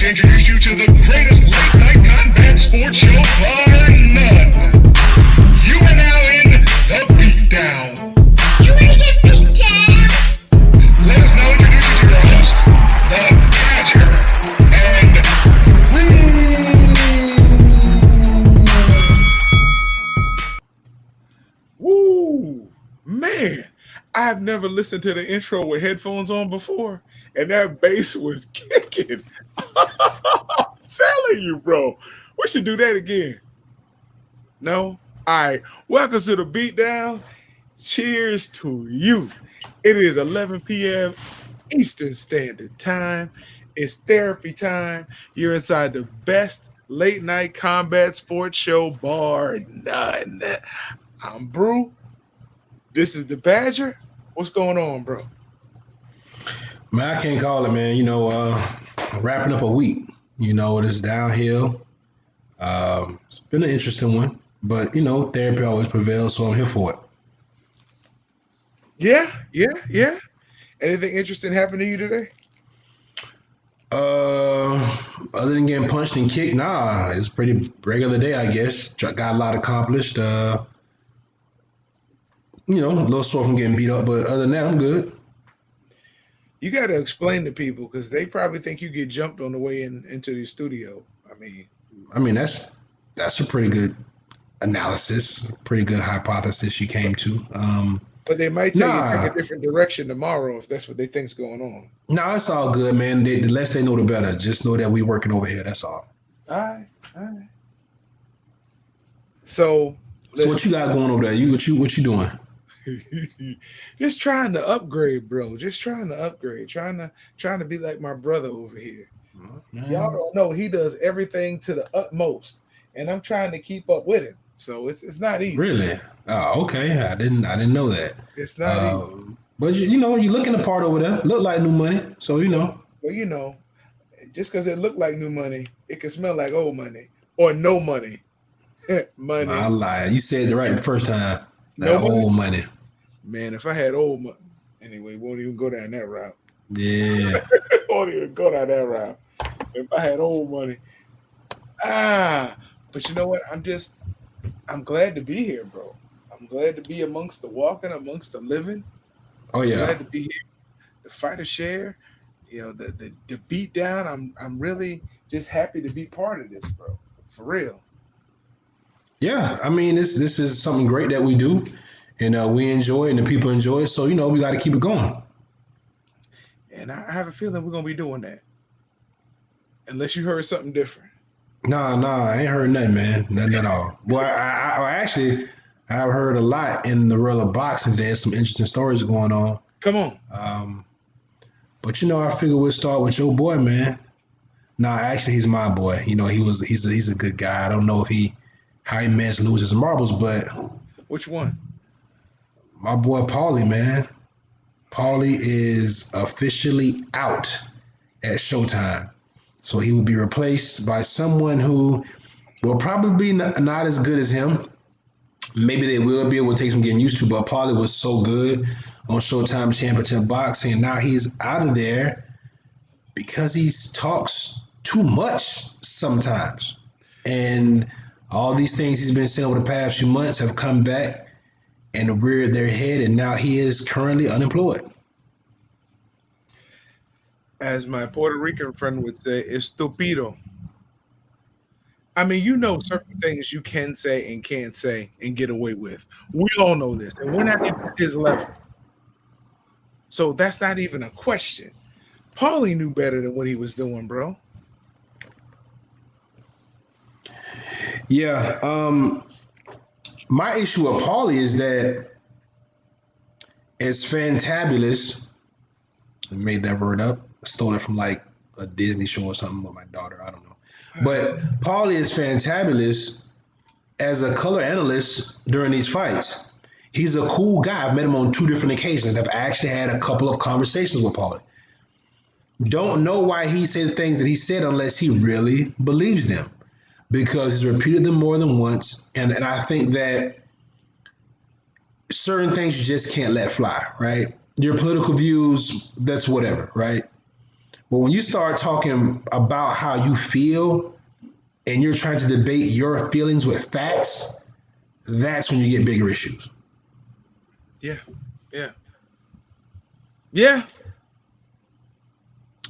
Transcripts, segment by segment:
Introduce you to the greatest late night combat sports show bar none. You are now in the Beatdown. You wanna get beat down? Let us now introduce you to your host, the Badger, and Woo! Man, I've never listened to the intro with headphones on before, and that bass was kicking. I'm telling you, bro. We should do that again. No? All right. Welcome to the Beatdown. Cheers to you. It is 11 p.m. Eastern Standard Time. It's therapy time. You're inside the best late night combat sports show bar none. I'm Brew. This is the Badger. What's going on, bro? Man, I can't call it, man. Wrapping up a week. It is downhill. It's been an interesting one, but therapy always prevails, so I'm here for it. Yeah. Anything interesting happened to you today? Other than getting punched and kicked, nah, it's a pretty regular day, I guess. Got a lot accomplished. A little sore from getting beat up, but other than that, I'm good. You got to explain to people because they probably think you get jumped on the way into the studio. I mean that's a pretty good analysis, pretty good hypothesis you came to. But they might tell you take a different direction tomorrow if that's what they think's going on. No, it's all good, man. The less they know, the better. Just know that we working over here. That's all. All right. So what you got going over there? What you doing? Just trying to upgrade, bro. Just trying to upgrade. Trying to be like my brother over here. Y'all don't know he does everything to the utmost, and I'm trying to keep up with him. So it's not easy. Really? Oh, okay. I didn't know that. It's not easy. But you looking the part over there. Look like new money. So Well, just because it looked like new money, it can smell like old money or no money. Money. I lied. You said it right the first time. No money? Old money. Man, if I had old money, anyway, won't even go down that route. Yeah. Won't even go down that route. If I had old money. But you know what? I'm glad to be here, bro. I'm glad to be amongst the walking, amongst the living. Oh yeah. I'm glad to be here. The fight or share, the beat down. I'm really just happy to be part of this, bro. For real. Yeah, I mean this is something great that we do, and we enjoy it, and the people enjoy it. So we got to keep it going. And I have a feeling we're gonna be doing that, unless you heard something different. Nah, I ain't heard nothing, man. Nothing at all. Well, I've heard a lot in the realm of boxing. There's some interesting stories going on. Come on. But I figure we'll start with your boy, man. Nah, actually, he's my boy. He's a good guy. I don't know how he managed to lose his marbles, but Which one? my boy Paulie, man. Paulie is officially out at Showtime. So he will be replaced by someone who will probably be not as good as him. Maybe they will be able to take some getting used to, but Paulie was so good on Showtime Championship Boxing, and now he's out of there because he talks too much sometimes. And all these things he's been saying over the past few months have come back and reared their head, and now he is currently unemployed. As my Puerto Rican friend would say, estúpido. I mean, certain things you can say and can't say and get away with. We all know this, and we're not even at his level. So that's not even a question. Paulie knew better than what he was doing, bro. Yeah. My issue with Paulie is that it's fantabulous. I made that word up. I stole it from like a Disney show or something with my daughter. I don't know. But Paulie is fantabulous as a color analyst during these fights. He's a cool guy. I've met him on 2 different occasions. I've actually had a couple of conversations with Paulie. don't know why he said the things that he said unless he really believes them, because he's repeated them more than once. And I think that certain things you just can't let fly, right? Your political views, that's whatever, right? But when you start talking about how you feel and you're trying to debate your feelings with facts, that's when you get bigger issues. Yeah. Yeah. Yeah.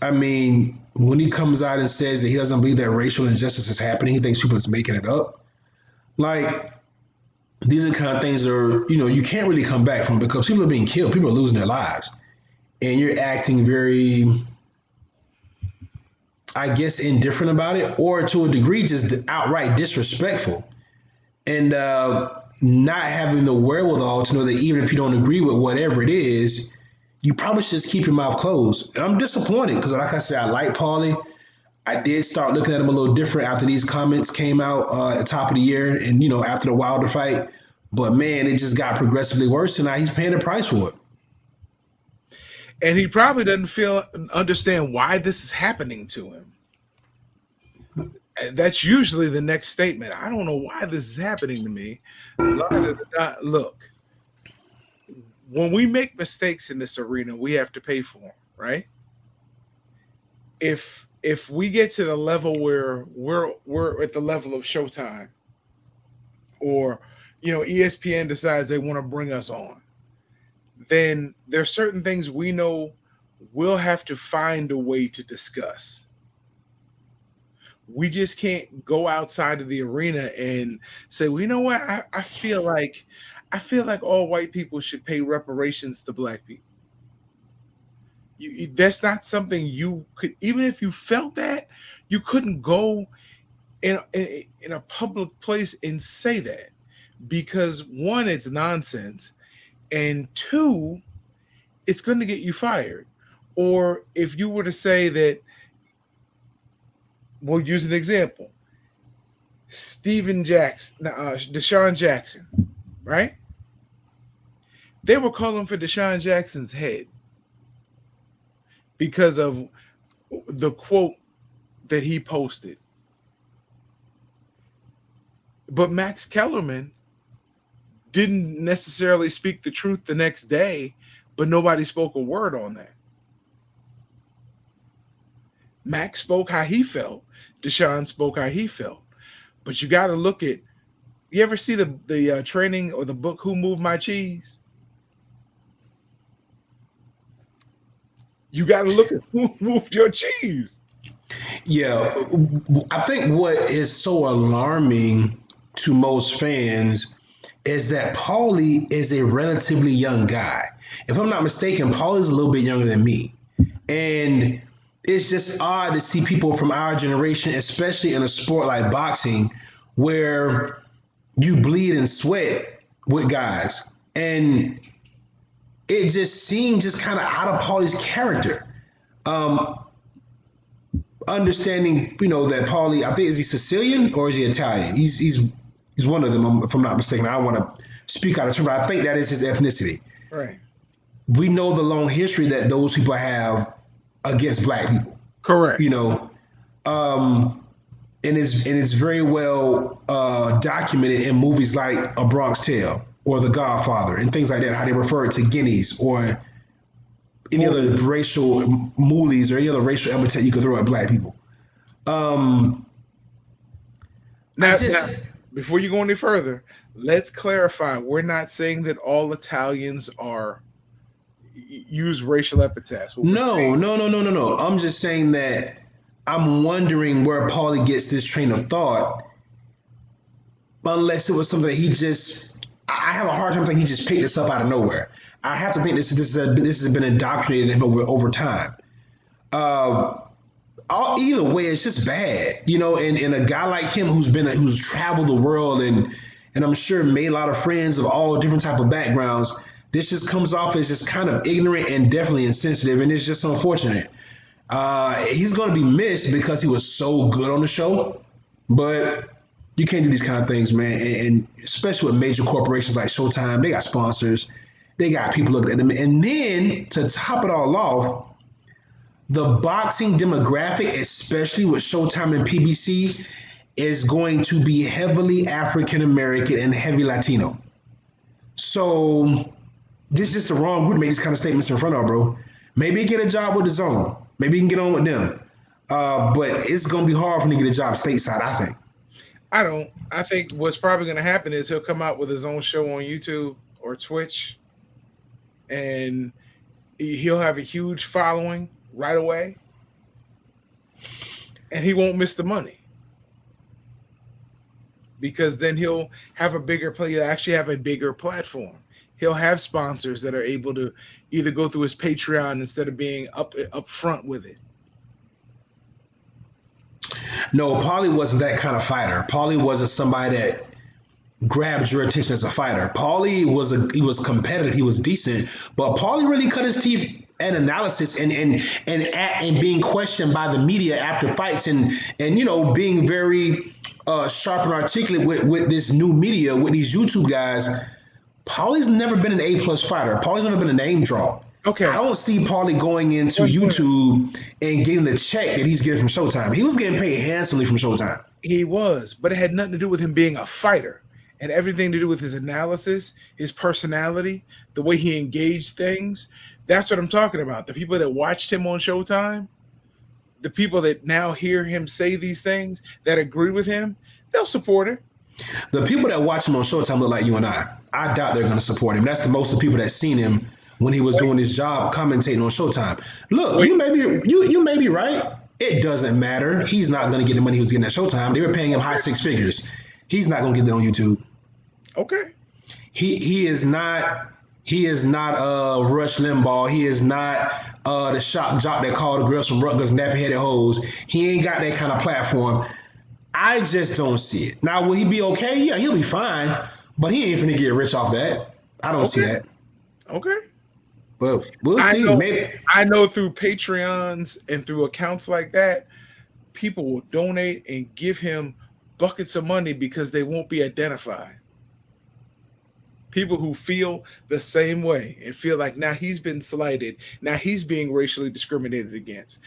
I mean, when he comes out and says that he doesn't believe that racial injustice is happening, he thinks people is making it up. Like, these are the kind of things that are, you can't really come back from, because people are being killed, people are losing their lives. And you're acting very, I guess, indifferent about it, or to a degree, just outright disrespectful. And not having the wherewithal to know that even if you don't agree with whatever it is, you probably should just keep your mouth closed. And I'm disappointed because, like I said, I like Paulie. I did start looking at him a little different after these comments came out at the top of the year and, after the Wilder fight. But, man, it just got progressively worse, and now he's paying the price for it. And he probably doesn't understand why this is happening to him. And that's usually the next statement. I don't know why this is happening to me. Look, when we make mistakes in this arena, we have to pay for them, right? If we get to the level where we're at the level of Showtime, or ESPN decides they want to bring us on, then there's certain things we know we'll have to find a way to discuss. We just can't go outside of the arena and say, well, you know what? I feel like all white people should pay reparations to black people. That's not something you could, even if you felt that, you couldn't go in a public place and say that, because one, it's nonsense, and two, it's going to get you fired. Or if you were to say that, we'll use an example, Deshaun Jackson, right? They were calling for Deshaun Jackson's head because of the quote that he posted. But Max Kellerman didn't necessarily speak the truth the next day, but nobody spoke a word on that. Max spoke how he felt. Deshaun spoke how he felt. But you got to look at, you ever see the training or the book, Who Moved My Cheese? You got to look at who moved your cheese. Yeah, I think what is so alarming to most fans is that Paulie is a relatively young guy. If I'm not mistaken, Paulie's a little bit younger than me. And it's just odd to see people from our generation, especially in a sport like boxing, where you bleed and sweat with guys. And it just seemed just kind of out of Paulie's character. Understanding, that Paulie, I think, is he Sicilian or is he Italian? He's one of them, if I'm not mistaken. I don't want to speak out of turn, but I think that is his ethnicity. Right. We know the long history that those people have against black people. Correct. And it's very well documented in movies like A Bronx Tale or The Godfather and things like that, how they refer to guineas or any other racial moolies or any other racial epithet you could throw at black people. Now, before you go any further, let's clarify. We're not saying that all Italians use racial epithets. No. I'm just saying that I'm wondering where Paulie gets this train of thought, unless it was something that he just, I have a hard time thinking he just picked this up out of nowhere. I have to think this has been indoctrinated in him over time. Either way, it's just bad, and a guy like him who's traveled the world and I'm sure made a lot of friends of all different type of backgrounds, this just comes off as just kind of ignorant and definitely insensitive, and it's just unfortunate. He's going to be missed because he was so good on the show, but you can't do these kind of things, man. And especially with major corporations like Showtime, they got sponsors, they got people looking at them, and then to top it all off, the boxing demographic, especially with Showtime and PBC, is going to be heavily African American and heavy Latino. So this is just the wrong group to make these kind of statements in front of, bro. Maybe get a job with the Zone. Maybe you can get on with them. But it's going to be hard for him to get a job stateside, I think. I don't. I think what's probably going to happen is he'll come out with his own show on YouTube or Twitch, and he'll have a huge following right away, and he won't miss the money because then he'll have a bigger play. He'll actually have a bigger platform. He'll have sponsors that are able to either go through his Patreon instead of being up front with it. No, Paulie wasn't that kind of fighter. Paulie wasn't somebody that grabbed your attention as a fighter. Paulie was competitive. He was decent, but Paulie really cut his teeth at analysis and being questioned by the media after fights and being very sharp and articulate with this new media with these YouTube guys. Paulie's never been an A+ fighter. Paulie's never been a name draw. Okay. I don't see Paulie going into YouTube and getting the check that he's getting from Showtime. He was getting paid handsomely from Showtime. He was, but it had nothing to do with him being a fighter. It had everything to do with his analysis, his personality, the way he engaged things. That's what I'm talking about. The people that watched him on Showtime, the people that now hear him say these things, that agree with him, they'll support him. The people that watch him on Showtime look like you and I. I doubt they're going to support him. That's the most of the people that seen him when he was doing his job commentating on Showtime. Look, you may be right. It doesn't matter. He's not going to get the money he was getting at Showtime. They were paying him high six figures. He's not going to get that on YouTube. Okay. He is not Rush Limbaugh. He is not the shock jock that called the girls from Rutgers nappy-headed hoes. He ain't got that kind of platform. I just don't see it. Now, will he be okay? Yeah, he'll be fine, but he ain't finna get rich off that. I don't see that. Okay. But we'll see. I know through Patreons and through accounts like that, people will donate and give him buckets of money because they won't be identified. People who feel the same way and feel like now he's been slighted, now he's being racially discriminated against.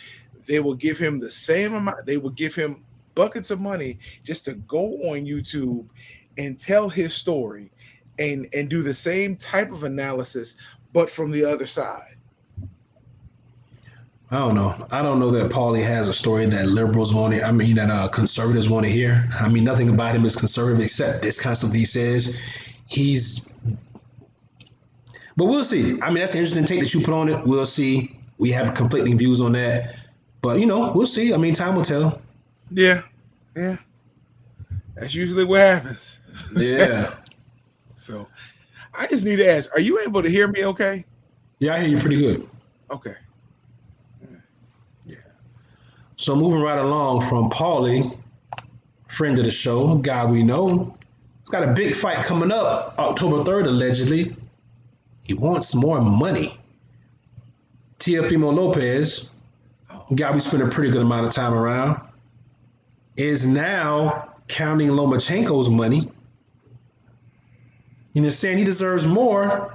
They will give him the same amount. They will give him buckets of money just to go on YouTube and tell his story and do the same type of analysis, but from the other side. I don't know. I don't know that Paulie has a story that liberals want to. I mean, that conservatives want to hear. I mean, nothing about him is conservative except this kind of stuff he says. But we'll see. I mean, that's the interesting take that you put on it. We'll see. We have conflicting views on that, but we'll see. I mean, time will tell. Yeah. That's usually what happens. Yeah. So, I just need to ask: are you able to hear me? Okay. Yeah, I hear you pretty good. Okay. Yeah. So moving right along from Paulie, friend of the show, guy we know, he's got a big fight coming up October 3rd, allegedly. He wants more money. Teofimo Lopez, guy we spent a pretty good amount of time around, is now counting Lomachenko's money. Saying he deserves more.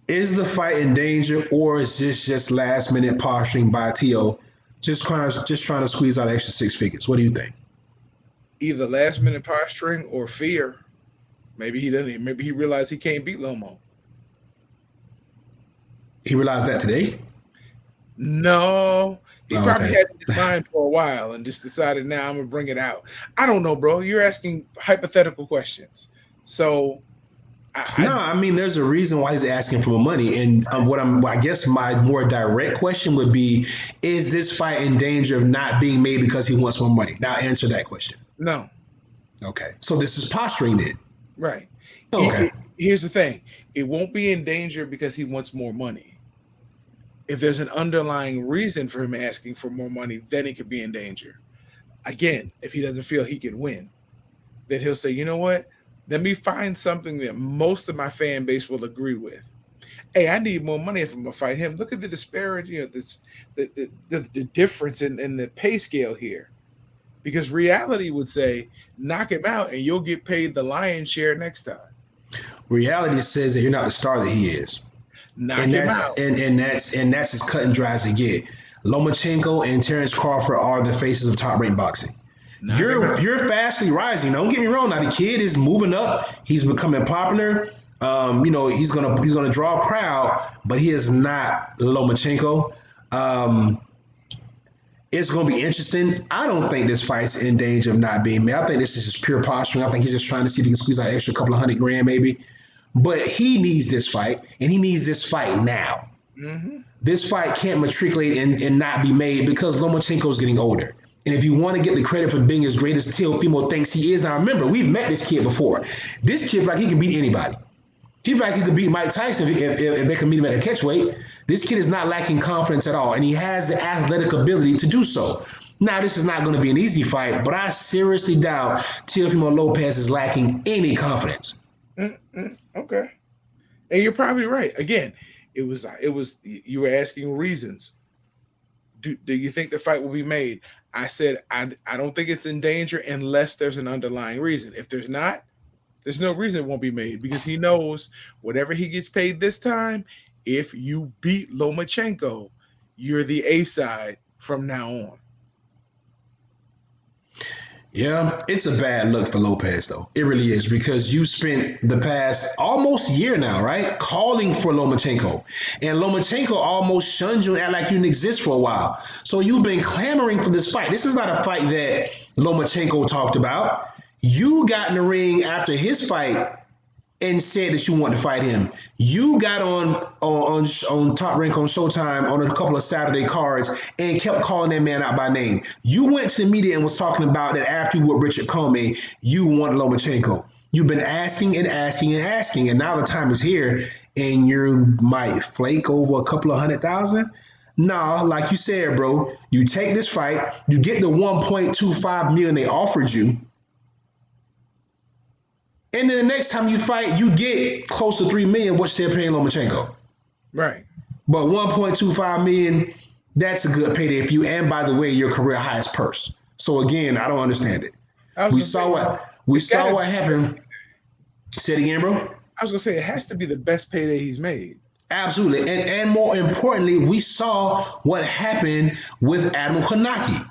Is the fight in danger, or is this just last minute posturing by Tio, just trying to squeeze out extra six figures? What do you think? Either last minute posturing or fear. Maybe he doesn't. Maybe he realized he can't beat Lomo. He realized that today? No. He probably had it in his mind for a while and just decided, now I'm going to bring it out. I don't know, bro. You're asking hypothetical questions. So, I mean, there's a reason why he's asking for more money. And I guess my more direct question would be, is this fight in danger of not being made because he wants more money? Now answer that question. No. Okay. So this is posturing then. Right. Okay. Here's the thing. It won't be in danger because he wants more money. If there's an underlying reason for him asking for more money, then it could be in danger. Again, if he doesn't feel he can win, then he'll say, you know what? Let me find something that most of my fan base will agree with. Hey, I need more money if I'm gonna fight him. Look at the disparity of this, the difference in the pay scale here. Because reality would say, knock him out and you'll get paid the lion's share next time. Reality says that you're not the star that he is. Knock him out. And that's as cut and dry as it get. Lomachenko and Terrence Crawford are the faces of top ranked boxing. You're fastly rising. Don't get me wrong. Now the kid is moving up. He's becoming popular. He's gonna draw a crowd, but he is not Lomachenko. It's gonna be interesting. I don't think this fight's in danger of not being made. I think this is just pure posturing. I think he's just trying to see if he can squeeze out an extra couple of $100,000 maybe. But he needs this fight, and he needs this fight now. Mm-hmm. This fight can't matriculate and not be made because Lomachenko's getting older. And if you want to get the credit for being as great as Teofimo thinks he is, now remember, we've met this kid before. This kid like he can beat anybody. He like he could beat Mike Tyson if they can meet him at a catchweight. This kid is not lacking confidence at all, and he has the athletic ability to do so. Now, this is not going to be an easy fight, but I seriously doubt Teofimo Lopez is lacking any confidence. Okay. And you're probably right. Again, it was you were asking reasons. Do you think the fight will be made? I said I don't think it's in danger unless there's an underlying reason. If there's not, there's no reason it won't be made because he knows whatever he gets paid this time, if you beat Lomachenko, you're the A side from now on. Yeah, it's a bad look for Lopez, though. It really is, because you spent the past almost year now, right, calling for Lomachenko. And Lomachenko almost shunned you and act like you didn't exist for a while. So you've been clamoring for this fight. This is not a fight that Lomachenko talked about. You got in the ring after his fight and said that you want to fight him. You got on Top Rank on Showtime on a couple of Saturday cards and kept calling that man out by name. You went to the media and was talking about that after you were Richard Comey, you want Lomachenko. You've been asking and asking and asking, and now the time is here, and you might flake over a couple of $100,000. Nah, like you said, bro, you take this fight, you get the $1.25 million they offered you, and then the next time you fight, you get close to $3 million, which they're paying Lomachenko. Right. But $1.25 million, that's a good payday for you. And by the way, your career highest purse. So again, I don't understand it. We saw what happened. Say it again, bro. I was gonna say it has to be the best payday he's made. Absolutely. And more importantly, we saw what happened with Adam Kornacki.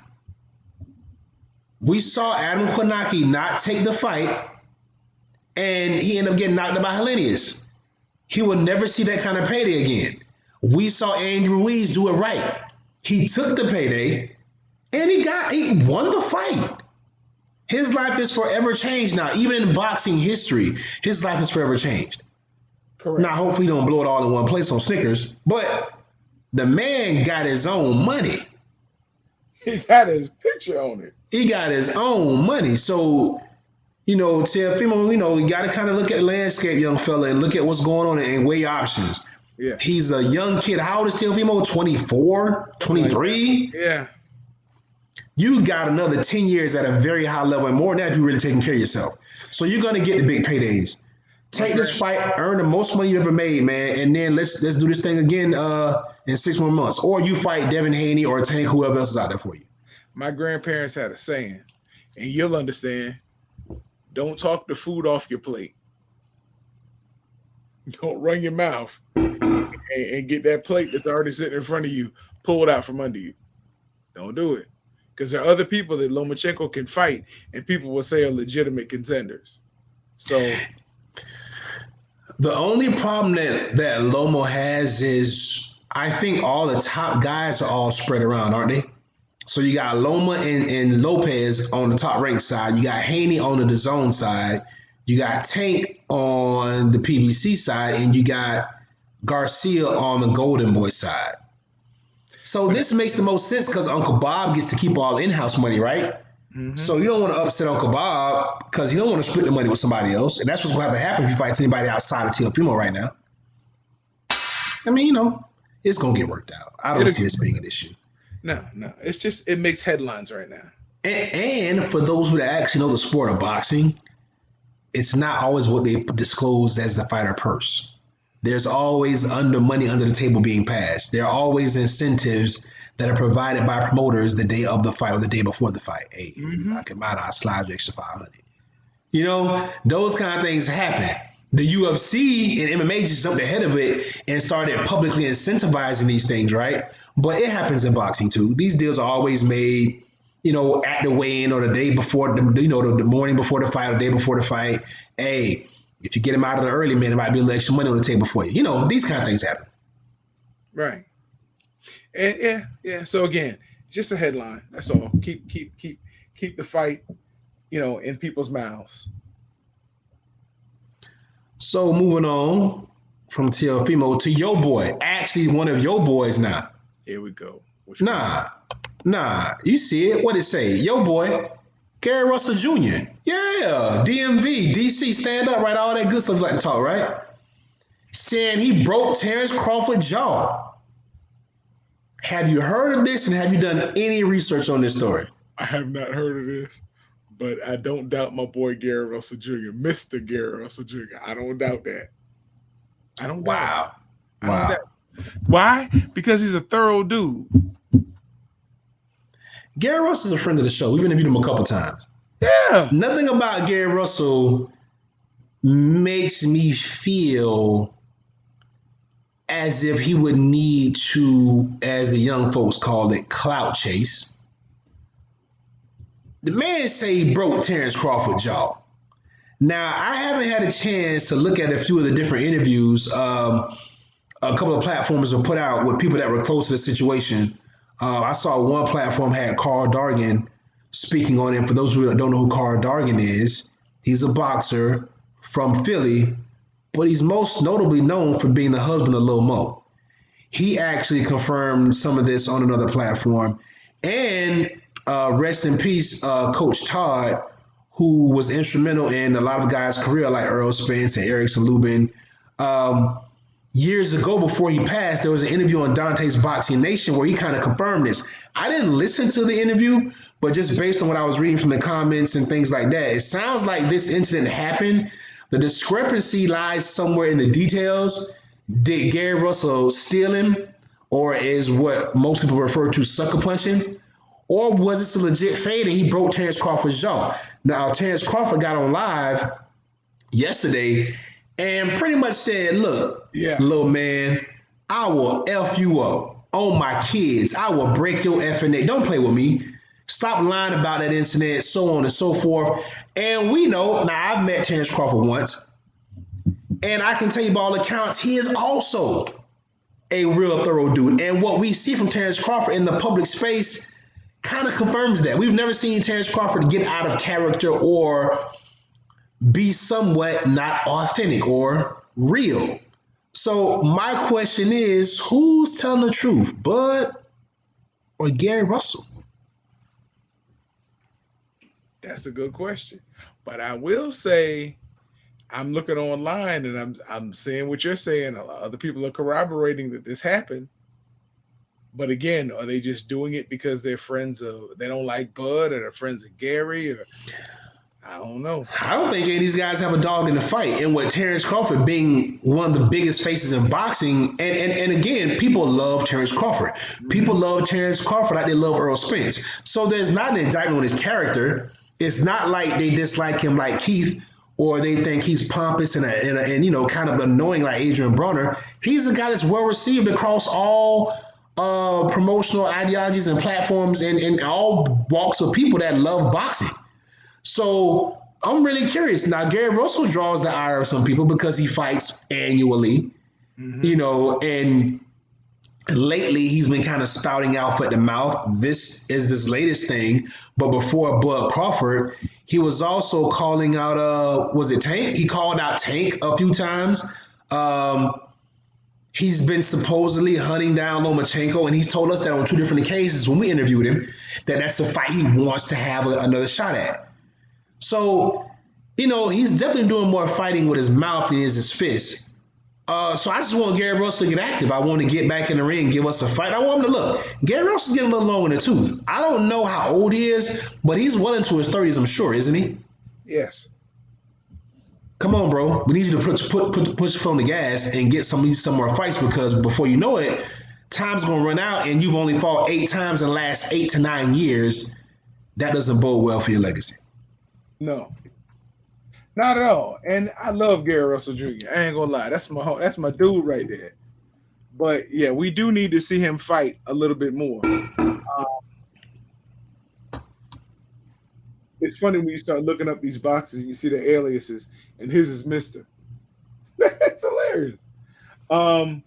We saw Adam Kornacki not take the fight, and he ended up getting knocked out by Hellenius. He will never see that kind of payday again. We saw Andy Ruiz do it right. He took the payday, and he won the fight. His life is forever changed now. Even in boxing history, his life is forever changed. Correct. Now, hopefully, he don't blow it all in one place on Snickers, but the man got his own money. He got his picture on it. He got his own money. So, Teofimo, you got to kind of look at the landscape, young fella, and look at what's going on and weigh your options. Yeah. He's a young kid. How old is Teofimo? 24, 23? Like yeah. You got another 10 years at a very high level, and more than that if you're really taking care of yourself. So you're going to get the big paydays. Take this fight, earn the most money you ever made, man, and then let's do this thing again in 6 more months. Or you fight Devin Haney or Tank, whoever else is out there for you. My grandparents had a saying, and you'll understand. Don't talk the food off your plate. Don't run your mouth and get that plate that's already sitting in front of you pulled out from under you. Don't do it. Because there are other people that Lomachenko can fight, and people will say are legitimate contenders. So the only problem that Lomo has is I think all the top guys are all spread around, aren't they? So you got Loma and Lopez on the top ranked side. You got Haney on the DAZN side. You got Tank on the PBC side, and you got Garcia on the Golden Boy side. So this makes the most sense because Uncle Bob gets to keep all the in-house money, right? Mm-hmm. So you don't want to upset Uncle Bob because you don't want to split the money with somebody else. And that's what's going to have to happen if you fight anybody outside of Teofimo right now. I mean, it's going to get worked out. I don't see this being an issue. No. It's just, it makes headlines right now. And for those who actually know the sport of boxing, it's not always what they disclose as the fighter purse. There's always money under the table being passed. There are always incentives that are provided by promoters the day of the fight or the day before the fight. Hey, I'll slide you extra 500. Those kind of things happen. The UFC and MMA just jumped ahead of it and started publicly incentivizing these things, right? but it happens in boxing too. These deals are always made, at the weigh-in or the day before, the morning before the fight or the day before the fight. Hey, if you get him out of the early, man, there might be a little extra money on the table for you. These kind of things happen. Right. And yeah. So again, just a headline. That's all. Keep the fight, in people's mouths. So moving on from Teofimo to your boy, actually one of your boys now. Here we go. Nah, you see it? What it say? Yo boy, Gary Russell Jr. Yeah, DMV, DC, stand up, right? All that good stuff like to talk, right? Saying he broke Terrence Crawford's jaw. Have you heard of this and have you done any research on this story? I have not heard of this, but I don't doubt my boy Gary Russell Jr., Mr. Gary Russell Jr. I don't doubt that. I don't doubt. Wow. Why? Because he's a thorough dude. Gary Russell's a friend of the show. We've interviewed him a couple times. Yeah. Nothing about Gary Russell makes me feel as if he would need to, as the young folks call it, clout chase. The man say he broke Terrence Crawford's jaw. Now, I haven't had a chance to look at a few of the different interviews a couple of platforms have put out with people that were close to the situation. I saw one platform had Carl Dargan speaking on it. For those who don't know who Carl Dargan is, he's a boxer from Philly, but he's most notably known for being the husband of Lil Mo. He actually confirmed some of this on another platform. And rest in peace, Coach Todd, who was instrumental in a lot of guys' career, like Earl Spence and Erickson Lubin. Years ago, before he passed, there was an interview on Dante's Boxing Nation where he kind of confirmed this. I didn't listen to the interview, but just based on what I was reading from the comments and things like that, it sounds like this incident happened. The discrepancy lies somewhere in the details. Did Gary Russell steal him, or is what most people refer to sucker punching? Or was this a legit fade and he broke Terrence Crawford's jaw? Now, Terrence Crawford got on live yesterday and pretty much said, look, little man, I will F you up on my kids. I will break your effing neck. Don't play with me. Stop lying about that incident, so on and so forth. And we know, now I've met Terrence Crawford once, and I can tell you by all accounts, he is also a real thorough dude. And what we see from Terrence Crawford in the public space kind of confirms that. We've never seen Terrence Crawford get out of character or be somewhat not authentic or real. So my question is, who's telling the truth, Bud or Gary Russell? That's a good question. But I will say, I'm looking online and I'm seeing what you're saying. A lot of other people are corroborating that this happened. But again, are they just doing it because they're friends of, they don't like Bud, or they're friends of Gary, or I don't know. I don't think any of these guys have a dog in the fight. And with Terrence Crawford being one of the biggest faces in boxing, and again, people love Terrence Crawford. People love Terrence Crawford like they love Earl Spence. So there's not an indictment on his character. It's not like they dislike him like Keith, or they think he's pompous and kind of annoying like Adrian Bronner. He's a guy that's well received across all promotional ideologies and platforms and all walks of people that love boxing. So I'm really curious. Now, Gary Russell draws the ire of some people because he fights annually, and lately he's been kind of spouting out at the mouth. This is this latest thing. But before Bud Crawford, he was also calling out, was it Tank? He called out Tank a few times. He's been supposedly hunting down Lomachenko, and he's told us that on two different occasions when we interviewed him, that that's a fight he wants to have another shot at. So, he's definitely doing more fighting with his mouth than he is his fist. So I just want Gary Russell to get active. I want to get back in the ring, give us a fight. I want him to look. Gary Russell's getting a little long in the tooth. I don't know how old he is, but he's well into his 30s, I'm sure, isn't he? Yes. Come on, bro. We need you to push your foot on the gas and get some more fights, because before you know it, time's going to run out and you've only fought 8 times in the last 8 to 9 years. That doesn't bode well for your legacy. No. Not at all. And I love Gary Russell Jr. I ain't gonna lie. That's my dude right there. But yeah, we do need to see him fight a little bit more. It's funny when you start looking up these boxes and you see the aliases, and his is Mister. That's hilarious. Um,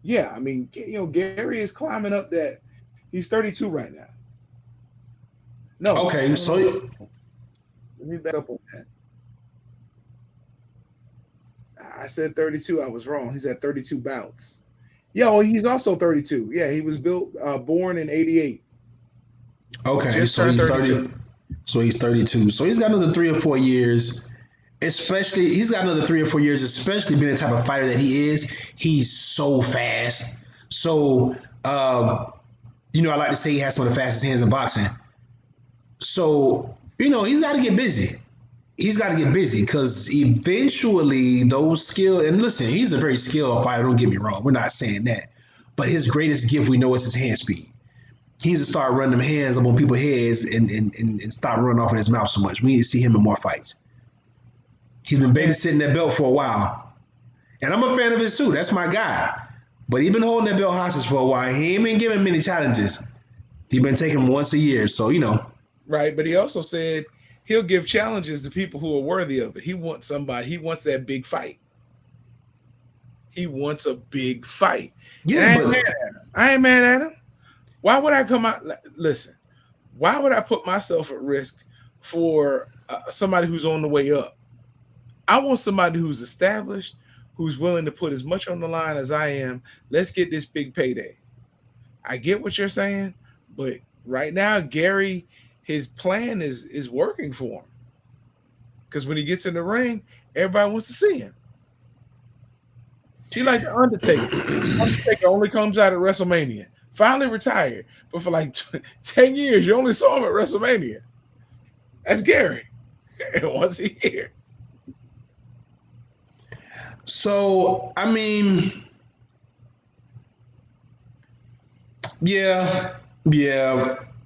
yeah, I mean, Gary is climbing up that. He's 32 right now. No. Okay, so Let me back up on that. I said 32. I was wrong. He's at 32 bouts. Yeah, well, he's also 32. Yeah, he was born in 88. okay, Just so turned he's 32. 30. So he's 32. So he's got another 3 or 4 years. Especially, he's got another 3 or 4 years. Especially being the type of fighter that he is. He's so fast. So, I like to say he has some of the fastest hands in boxing. So, he's got to get busy. He's got to get busy because eventually those skill, and listen, he's a very skilled fighter. Don't get me wrong. We're not saying that. But his greatest gift we know is his hand speed. He needs to start running them hands up on people's heads and stop running off of his mouth so much. We need to see him in more fights. He's been babysitting that belt for a while. And I'm a fan of his too. That's my guy. But he's been holding that belt hostage for a while. He ain't been giving many challenges. He's been taking them once a year. So, Right, but he also said he'll give challenges to people who are worthy of it. He wants somebody. He wants that big fight. He wants a big fight. Yeah, I ain't mad at him. Why would I come out? Listen, why would I put myself at risk for somebody who's on the way up? I want somebody who's established, who's willing to put as much on the line as I am. Let's get this big payday. I get what you're saying, but right now, Gary, his plan is working for him. Because when he gets in the ring, everybody wants to see him. He like the Undertaker. Undertaker only comes out at WrestleMania. Finally retired, but for like 10 years, you only saw him at WrestleMania. That's Gary. Once a year. So, I mean, yeah.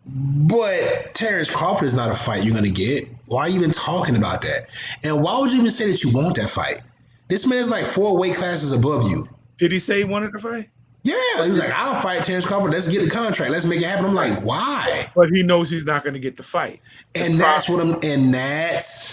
But Terrence Crawford is not a fight you're going to get. Why are you even talking about that? And why would you even say that you want that fight? This man's like 4 weight classes above you. Did he say he wanted to fight? Yeah, he was like, I'll fight Terrence Crawford. Let's get the contract. Let's make it happen. I'm like, why? But he knows he's not going to get the fight. And that's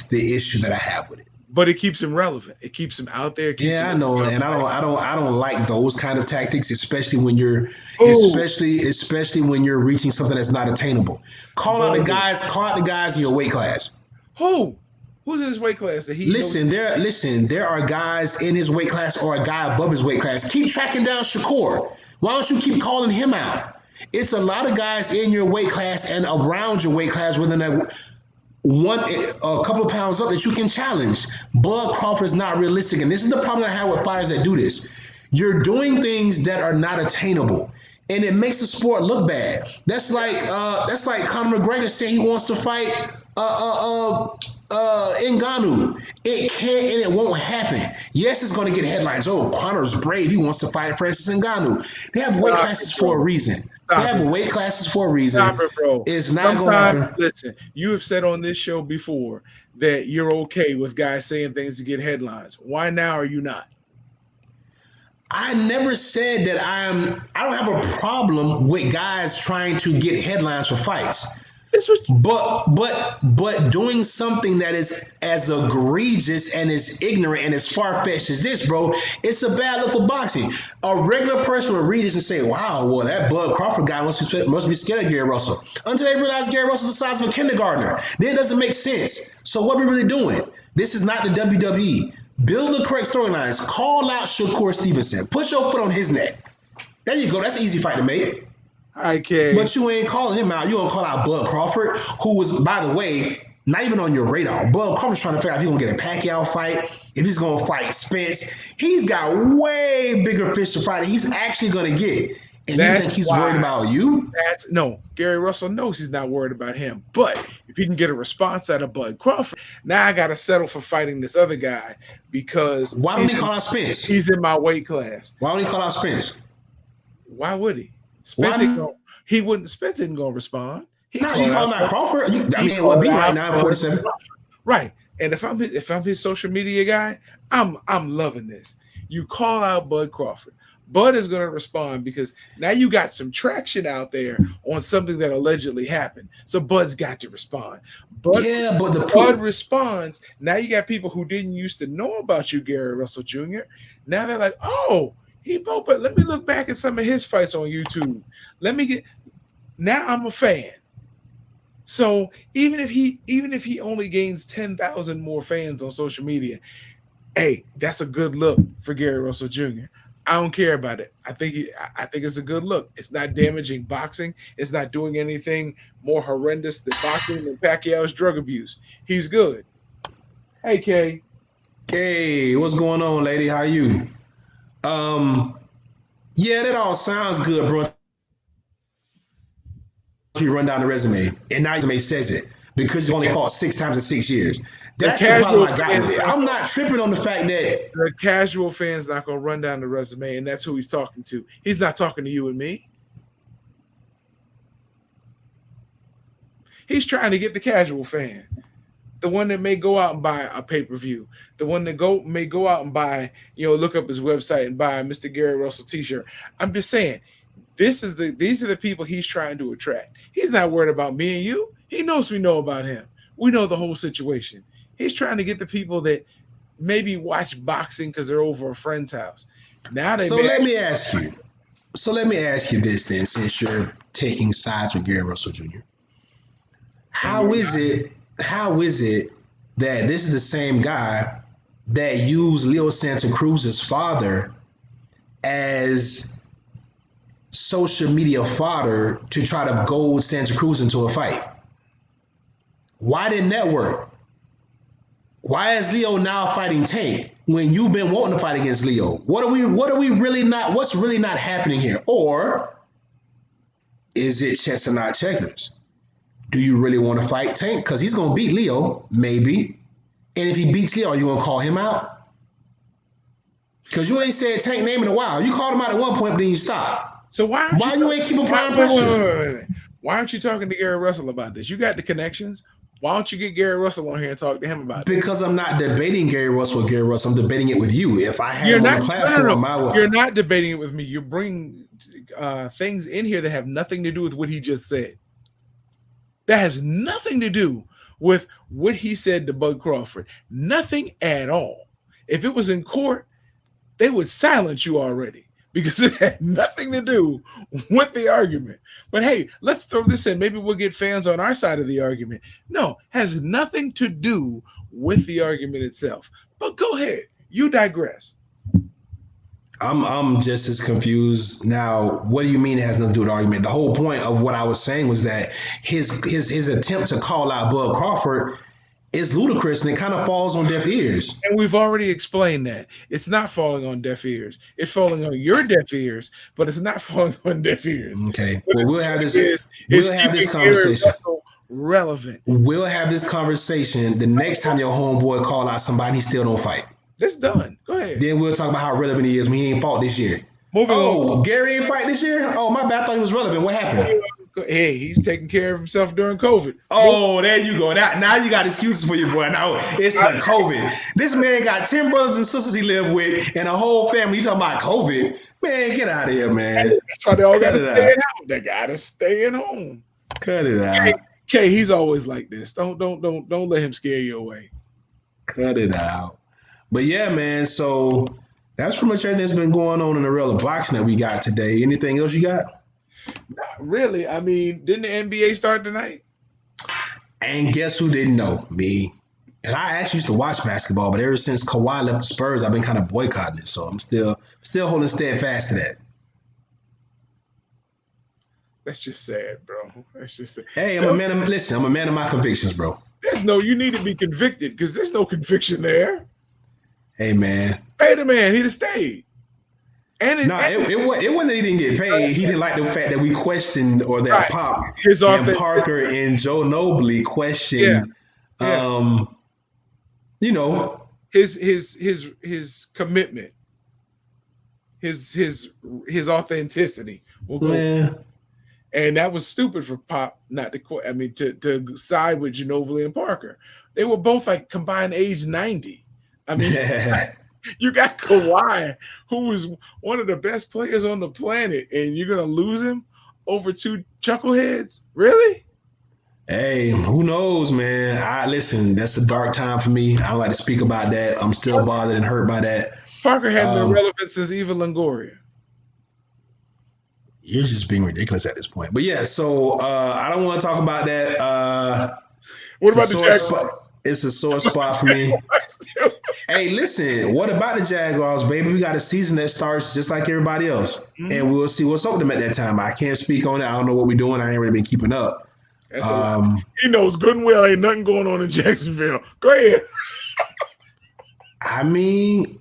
the issue that I have with it. But it keeps him relevant. It keeps him out there. Yeah, I know, and I don't like those kind of tactics, especially when you're especially when you're reaching something that's not attainable. Call out the guys in your weight class. Who's in his weight class that he there are guys in his weight class or a guy above his weight class. Keep tracking down Shakur. Why don't you keep calling him out? It's a lot of guys in your weight class and around your weight class within a couple of pounds up that you can challenge. Bud Crawford is not realistic, and this is the problem I have with fighters that do this. You're doing things that are not attainable, and it makes the sport look bad. That's like Conor McGregor saying he wants to fight Ngannou. It can't and it won't happen. Yes, it's going to get headlines. Oh, Conor's brave. He wants to fight Francis Ngannou. They have weight classes for a reason. Stop it, bro. It's not going to happen. Listen, you have said on this show before that you're okay with guys saying things to get headlines. Why now are you not? I never said that I don't have a problem with guys trying to get headlines for fights. But doing something that is as egregious and as ignorant and as far-fetched as this, bro, it's a bad look for boxing. A regular person would read this and say, wow, well, that Bud Crawford guy must be scared of Gary Russell. Until they realize Gary Russell's the size of a kindergartner. Then it doesn't make sense. So what are we really doing? This is not the WWE. Build the correct storylines. Call out Shakur Stevenson. Put your foot on his neck. There you go. That's an easy fight to make. Okay. But you ain't calling him out. You don't call out Bud Crawford, who was, by the way, not even on your radar. Bud Crawford's trying to figure out if he's going to get a Pacquiao fight, if he's going to fight Spence. He's got way bigger fish to fry that he's actually going to get. And you think he's worried about you? No, Gary Russell knows he's not worried about him. But if he can get a response out of Bud Crawford, now I got to settle for fighting this other guy because why don't he call out Spence? He's in my weight class. Why don't he call out Spence? Why would he? Spence isn't going to respond. He calling out Crawford. It would be right now at 47. Right. And if I'm his social media guy, I'm loving this. You call out Bud Crawford. Bud is going to respond because now you got some traction out there on something that allegedly happened. So Bud's got to respond. Bud responds. Now you got people who didn't used to know about you, Gary Russell Jr. Now they're like, oh, but let me look back at some of his fights on YouTube. Now I'm a fan. So even if he only gains 10,000 more fans on social media, hey, that's a good look for Gary Russell Jr. I don't care about it. I think it's a good look. It's not damaging boxing. It's not doing anything more horrendous than boxing and Pacquiao's drug abuse. He's good. Hey, Kay. Hey, what's going on, lady? How you? Yeah, that all sounds good, bro. You run down the resume, and now your resume says it because you only fought 6 times in 6 years. That's the problem I got with it. I'm not tripping on the fact that the casual fan's not going to run down the resume, and that's who he's talking to. He's not talking to you and me. He's trying to get the casual fan, the one that may go out and buy a pay-per-view, the one that may go out and buy, look up his website and buy a Mr. Gary Russell t-shirt. I'm just saying, these are the people he's trying to attract. He's not worried about me and you. He knows we know about him. We know the whole situation. He's trying to get the people that maybe watch boxing because they're over a friend's house. Now they. Let me ask you this then, since you're taking sides with Gary Russell Jr. How is it that this is the same guy that used Leo Santa Cruz's father as social media fodder to try to goad Santa Cruz into a fight? Why didn't that work? Why is Leo now fighting Tank when you've been wanting to fight against Leo? What's really not happening here? Or is it chess and not checkers? Do you really want to fight Tank? Because he's going to beat Leo, maybe. And if he beats Leo, are you going to call him out? Because you ain't said Tank name in a while. You called him out at one point, but then you stopped. So why you ain't keep applying pressure? Wait. Why aren't you talking to Gary Russell about this? You got the connections. Why don't you get Gary Russell on here and talk to him about it? Because I'm not debating Gary Russell with Gary Russell. I'm debating it with you. If I had on the platform, You're not debating it with me. You bring things in here that have nothing to do with what he just said. That has nothing to do with what he said to Bud Crawford. Nothing at all. If it was in court, they would silence you already because it had nothing to do with the argument. But hey, let's throw this in. Maybe we'll get fans on our side of the argument. No, has nothing to do with the argument itself. But go ahead. You digress. I'm just as confused now. What do you mean it has nothing to do with the argument? The whole point of what I was saying was that his attempt to call out Bud Crawford is ludicrous, and it kind of falls on deaf ears. And we've already explained that. It's not falling on deaf ears. It's falling on your deaf ears, but it's not falling on deaf ears. Okay. Well, we'll have this conversation. Relevant. We'll have this conversation the next time your homeboy call out somebody and he still don't fight. That's done. Go ahead. Then we'll talk about how relevant he is when he ain't fought this year. Moving on. Gary ain't fight this year? Oh, my bad. I thought he was relevant. What happened? Hey, he's taking care of himself during COVID. Oh, there you go. Now you got excuses for your boy. Now it's the COVID. This man got 10 brothers and sisters he lived with and a whole family. You talking about COVID? Man, get out of here, man. That's why they all got to stay at home. They got to stay at home. Cut it out. Kay, he's always like this. Don't let him scare you away. Cut it out. But yeah, man. So that's pretty much everything that's been going on in the realm of boxing that we got today. Anything else you got? Not really. I mean, didn't the NBA start tonight? And guess who didn't know? Me. And I actually used to watch basketball, but ever since Kawhi left the Spurs, I've been kind of boycotting it. So I'm still holding steadfast to that. That's just sad, bro. That's just sad. Hey, I'm a man of my convictions, bro. You need to be convicted because there's no conviction there. Hey, man. Pay the man. He'd have stayed. It wasn't that he didn't get paid. He didn't like the fact that we questioned, or that Pop and Parker and Joe Nobley questioned, his commitment, his authenticity. And that was stupid for Pop not to side with Ginobili and Parker. They were both like combined age 90. I mean, You got Kawhi, who is one of the best players on the planet, and you're gonna lose him over two chuckleheads? Really? Hey, who knows, man? I listen. That's a dark time for me. I don't like to speak about that. I'm still bothered and hurt by that. Parker hadn't been Um, relevant since Eva Longoria. You're just being ridiculous at this point. But yeah, so I don't want to talk about that. What about the Jaguars? It's a sore spot for me. Hey, listen, what about the Jaguars, baby? We got a season that starts just like everybody else. And we'll see what's up with them at that time. I can't speak on it. I don't know what we're doing. I ain't really been keeping up. That's a lot. He knows good and well ain't nothing going on in Jacksonville. Go ahead. I mean,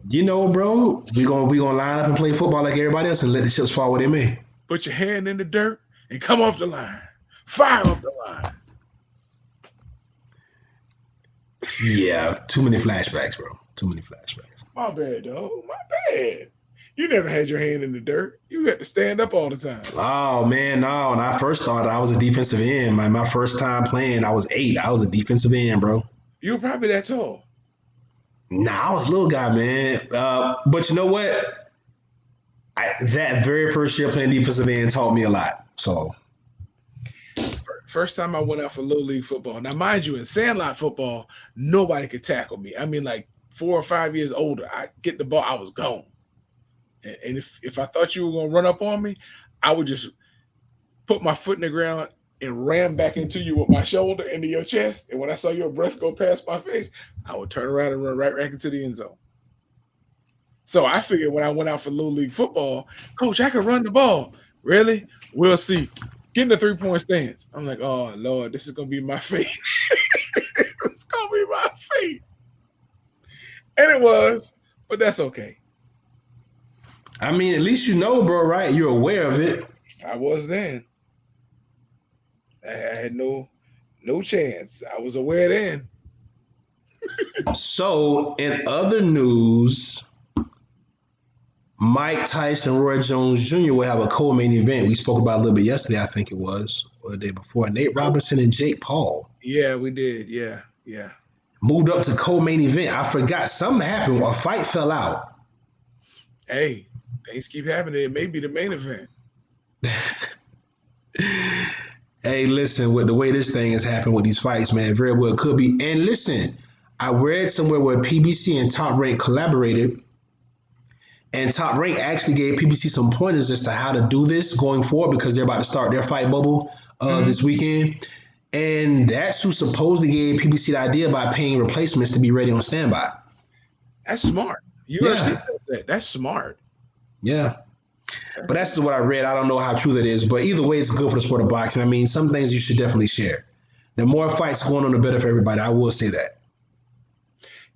you know, bro, we gonna line up and play football like everybody else and let the chips fall where they may. Put your hand in the dirt and come off the line. Fire off the line. Yeah, too many flashbacks, bro. Too many flashbacks. My bad, dog. My bad. You never had your hand in the dirt. You had to stand up all the time. Oh man, no. When I first started, I was a defensive end. My first time playing, I was 8. I was a defensive end, bro. You were probably that tall. Nah, I was a little guy, man. But you know what? That very first year playing defensive end taught me a lot. So first time I went out for little league football. Now, mind you, in sandlot football, nobody could tackle me. I mean, like 4 or 5 years older, I get the ball, I was gone. And if I thought you were going to run up on me, I would just put my foot in the ground and ram back into you with my shoulder into your chest. And when I saw your breath go past my face, I would turn around and run right back into the end zone. So I figured when I went out for little league football, coach, I can run the ball. Really? We'll see. Get in the 3-point stance. I'm like, oh, Lord, this is going to be my fate. It's going to be my fate. And it was, but that's okay. I mean, at least you know, bro, right? You're aware of it. I was then. I had no chance. I was aware then. So, in other news, Mike Tyson, Roy Jones Jr. will have a co-main event. We spoke about it a little bit yesterday, I think it was, or the day before. Nate Robinson and Jake Paul. Yeah, we did. Yeah. Moved up to co-main event. I forgot. Something happened. A fight fell out. Hey, things keep happening. It may be the main event. Hey, listen, with the way this thing has happened with these fights, man, very well could be. And listen, I read somewhere where PBC and Top Rank collaborated, and Top Rank actually gave PBC some pointers as to how to do this going forward because they're about to start their fight bubble this weekend. And that's who supposedly gave PBC the idea by paying replacements to be ready on standby. That's smart. UFC does that. That's smart. Yeah. But that's just what I read. I don't know how true that is. But either way, it's good for the sport of boxing. I mean, some things you should definitely share. The more fights going on, the better for everybody. I will say that.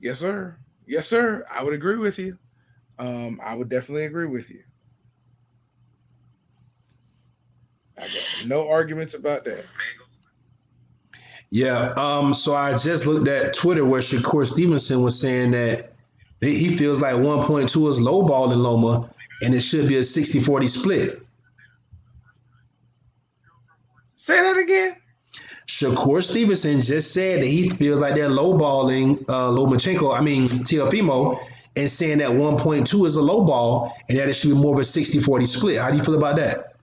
Yes, sir. Yes, sir. I would agree with you. I would definitely agree with you. I got no arguments about that. Yeah. So I just looked at Twitter where Shakur Stevenson was saying that he feels like 1.2 is lowballing Loma, and it should be a 60-40 split. Say that again. Shakur Stevenson just said that he feels like they're lowballing Teofimo, and saying that 1.2 is a lowball and that it should be more of a 60-40 split. How do you feel about that?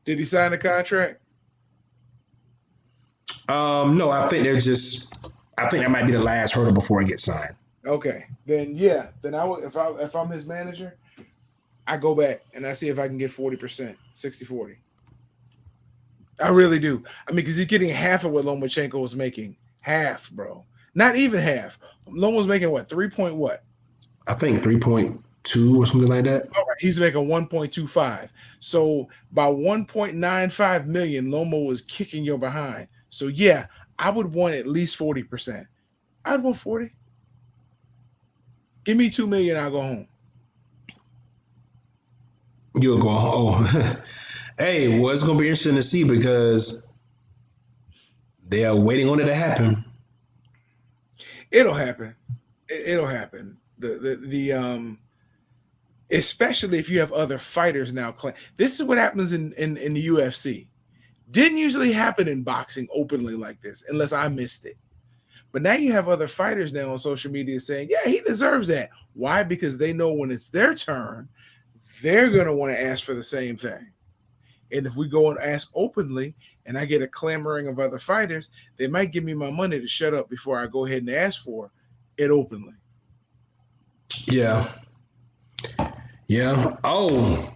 Did he sign the contract? No, I think that might be the last hurdle before it gets signed. Okay. Then yeah. Then I would if I'm his manager, I go back and I see if I can get 40%, 60-40. I really do. I mean, because he's getting half of what Lomachenko was making. Half, bro. Not even half. Loma was making what? 3 point what? I think 3.2 or something like that. All right. He's making 1.25. So by 1.95 million, Loma was kicking your behind. So yeah, I would want at least 40%. I'd want 40. Give me 2 million, I'll go home. You'll go home. Hey, well, it's going to be interesting to see because they are waiting on it to happen. It'll happen. It'll happen. The especially if you have other fighters now. This is what happens in the UFC. Didn't usually happen in boxing openly like this, unless I missed it. But now you have other fighters now on social media saying, yeah, he deserves that. Why? Because they know when it's their turn, they're going to want to ask for the same thing. And if we go and ask openly and I get a clamoring of other fighters, they might give me my money to shut up before I go ahead and ask for it openly. Yeah. Yeah. Oh,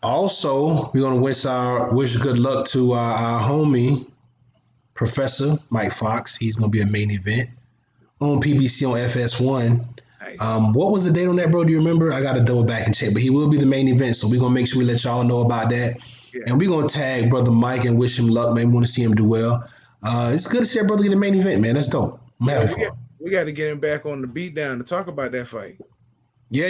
also, we're going to wish good luck to our homie, Professor Mike Fox. He's going to be a main event on PBC on FS1. Nice. What was the date on that, bro? Do you remember? I got to double back and check, but he will be the main event. So we're going to make sure we let y'all know about that. Yeah. And we're going to tag Brother Mike and wish him luck. Maybe we want to see him do well. It's good to see our brother get the main event, man. That's dope. I'm happy for him. We got to get him back on the Beatdown to talk about that fight. Yeah.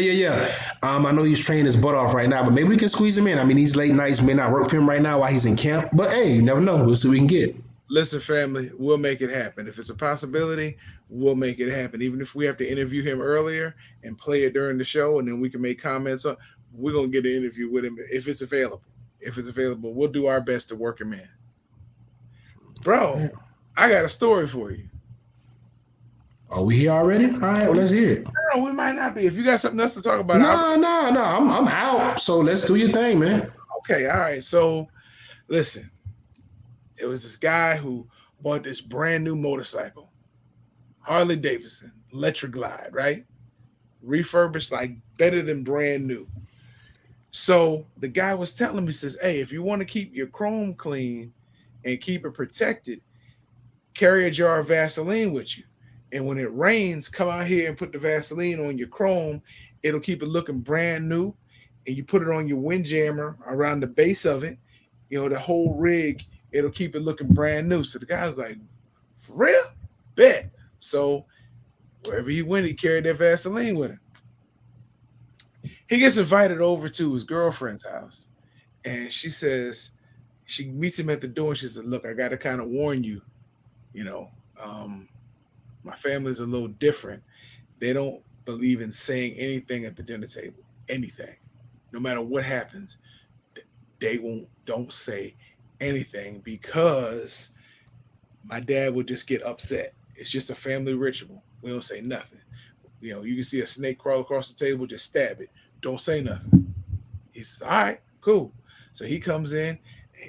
I know he's training his butt off right now, but maybe we can squeeze him in. I mean, these late nights may not work for him right now while he's in camp, but hey, you never know. We'll see what we can get. Listen, family, we'll make it happen. If it's a possibility, we'll make it happen. Even if we have to interview him earlier and play it during the show, and then we can make comments on, we're going to get an interview with him if it's available. If it's available, we'll do our best to work him in. Bro, I got a story for you. Are we here already? All right, well, let's hear it. No, we might not be. If you got something else to talk about, No. I'm out. So let's do your thing, man. Okay, all right. So, listen. It was this guy who bought this brand new motorcycle, Harley Davidson, Electric Glide, right? Refurbished, like better than brand new. So the guy was telling me, says, hey, if you want to keep your chrome clean and keep it protected, carry a jar of Vaseline with you. And when it rains, come out here and put the Vaseline on your chrome. It'll keep it looking brand new. And you put it on your windjammer around the base of it, the whole rig. It'll keep it looking brand new. So the guy's like, for real? Bet. So wherever he went, he carried that Vaseline with him. He gets invited over to his girlfriend's house. And she says, she meets him at the door and she said, look, I got to kind of warn you, my family's a little different. They don't believe in saying anything at the dinner table, anything. No matter what happens, they don't say anything because my dad would just get upset. It's just a family ritual. We don't say nothing. You can see a snake crawl across the table, just stab it. Don't say nothing. He says, all right, cool. So he comes in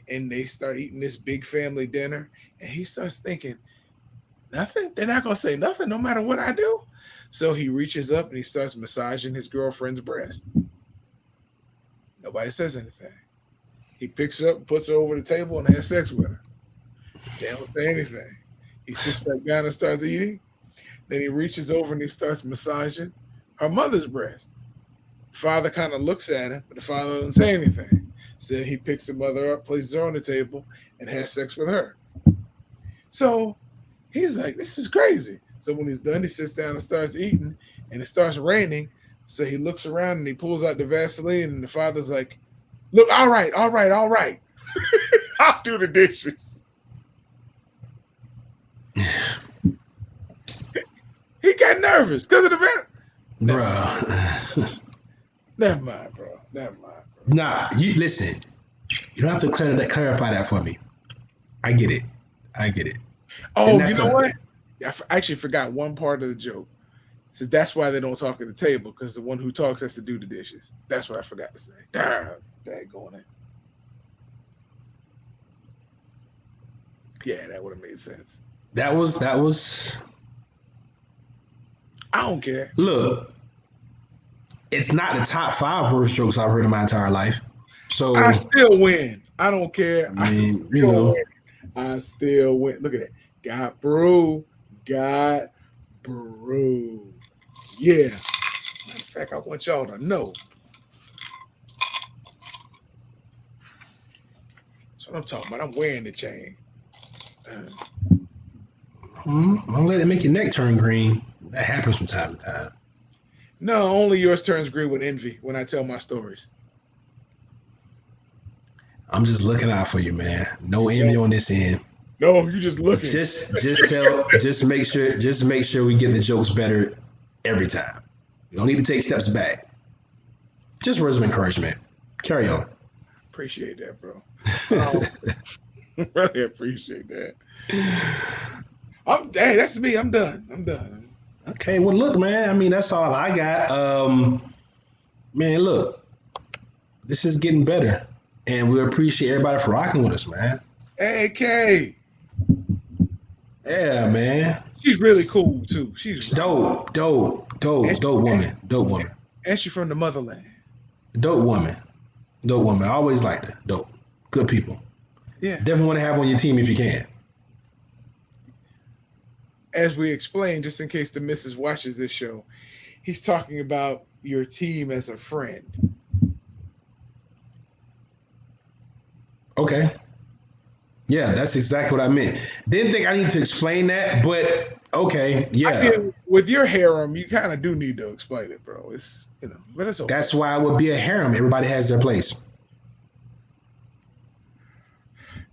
and they start eating this big family dinner and he starts thinking, nothing? They're not going to say nothing no matter what I do? So he reaches up and he starts massaging his girlfriend's breast. Nobody says anything. He picks her up and puts her over the table and has sex with her. They don't say anything. He sits back down and starts eating. Then he reaches over and he starts massaging her mother's breast. Father kind of looks at him, but the father doesn't say anything. So he picks the mother up, places her on the table, and has sex with her. So he's like, this is crazy. So when he's done, he sits down and starts eating, and it starts raining. So he looks around and he pulls out the Vaseline, and the father's like, look, all right. I'll do the dishes. He got nervous because of the Bro. Never mind, bro. Nah, you listen. You don't have to clarify that for me. I get it. Oh, you know what? I actually forgot one part of the joke. So that's why they don't talk at the table, because the one who talks has to do the dishes. That's what I forgot to say. Darn, going in. Yeah, that would have made sense. That was. I don't care. Look, it's not the top 5 worst jokes I've heard in my entire life. So I still win. I don't care. I mean, win. I still win. Look at that. Got brew. Yeah. Matter of fact, I want y'all to know. That's what I'm talking about. I'm wearing the chain. Don't let it make your neck turn green. That happens from time to time. No, only yours turns green with envy when I tell my stories. I'm just looking out for you, man. No envy on this end. No, you just looking. Just make sure we get the jokes better every time. You don't need to take steps back. Just words of encouragement. Carry on. Appreciate that, bro. Um, really appreciate that. Hey, that's me. I'm done. I'm done. Okay, well, look, man. I mean, that's all I got. Man, look, this is getting better, and we appreciate everybody for rocking with us, man. Hey, Kay. Yeah, man. She's really cool too. She's Dope, and, dope woman, dope woman, and she's from the motherland. dope woman, dope woman. I always liked her. Dope, good people. Yeah. Definitely want to have on your team if you can. As we explained, just in case the missus watches this show, he's talking about your team as a friend. Okay. Yeah, that's exactly what I meant. Didn't think I need to explain that, but okay, yeah. With your harem, you kind of do need to explain it, bro. It's but it's okay. That's why it would be a harem. Everybody has their place.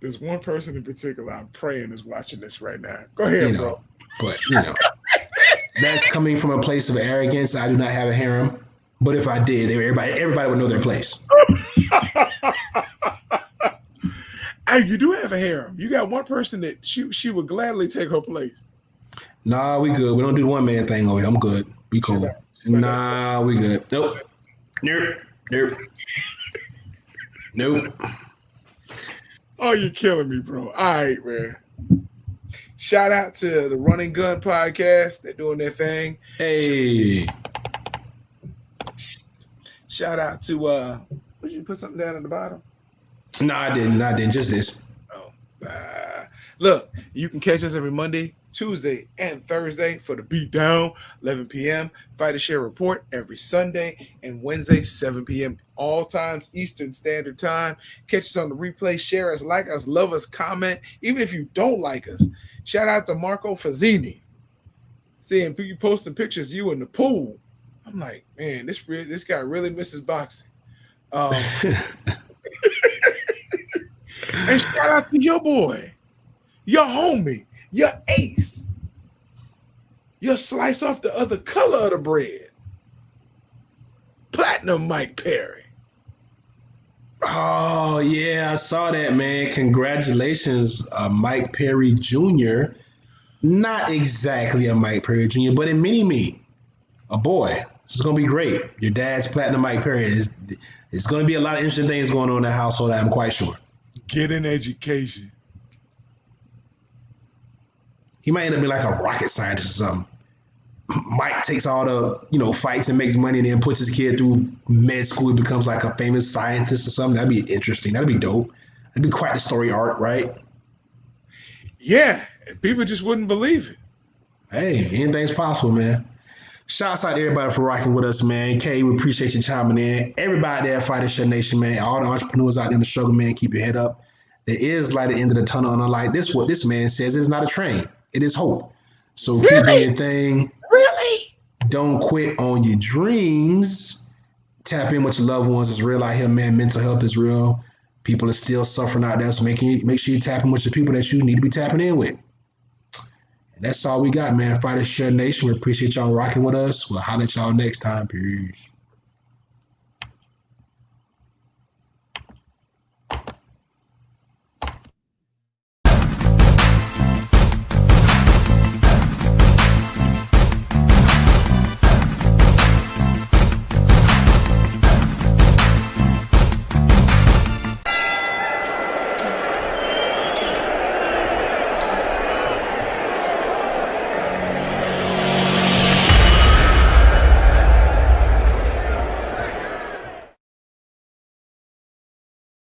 There's one person in particular I'm praying is watching this right now. Go ahead, bro. But that's coming from a place of arrogance. I do not have a harem, but if I did, everybody would know their place. Hey, you do have a harem. You got one person that she would gladly take her place. Nah, we good. We don't do the one man thing over here. I'm good. We cool. Nah, we good. Nope. Nope. Oh, you're killing me, bro. All right, man. Shout out to the Running Gun podcast. They're doing their thing. Hey. Shout out to did you put something down at the bottom? No, I didn't. Just this. Oh. Look, you can catch us every Monday, Tuesday, and Thursday for the Beatdown, 11 p.m. Fighter Share Report every Sunday and Wednesday, 7 p.m. All times Eastern Standard Time. Catch us on the replay. Share us, like us, love us, comment. Even if you don't like us. Shout out to Marco Fazzini. Seeing people posting pictures of you in the pool. I'm like, man, this guy really misses boxing. And shout out to your boy, your homie, your ace, your slice off the other color of the bread, Platinum Mike Perry. Oh, yeah, I saw that, man. Congratulations, Mike Perry Jr. Not exactly a Mike Perry Jr., but a mini-me. A boy. It's going to be great. Your dad's Platinum Mike Perry. It's going to be a lot of interesting things going on in the household, I'm quite sure. Get an education. He might end up being like a rocket scientist or something. Mike takes all the, fights and makes money and then puts his kid through med school and becomes like a famous scientist or something. That'd be interesting. That'd be dope. That'd be quite the story arc, right? Yeah. People just wouldn't believe it. Hey, anything's possible, man. Shouts out to everybody for rocking with us, man. Kay, we appreciate you chiming in. Everybody there at Fighter Share Nation, man. All the entrepreneurs out there in the struggle, man, keep your head up. There is light at the end of the tunnel, and unlike this, what this man says, it's not a train. It is hope. So keep doing your thing. Really? Don't quit on your dreams. Tap in with your loved ones. It's real out here, man. Mental health is real. People are still suffering out there. So make sure you tap in with the people that you need to be tapping in with. And that's all we got, man. Fighter Share Nation. We appreciate y'all rocking with us. We'll holler at y'all next time. Peace.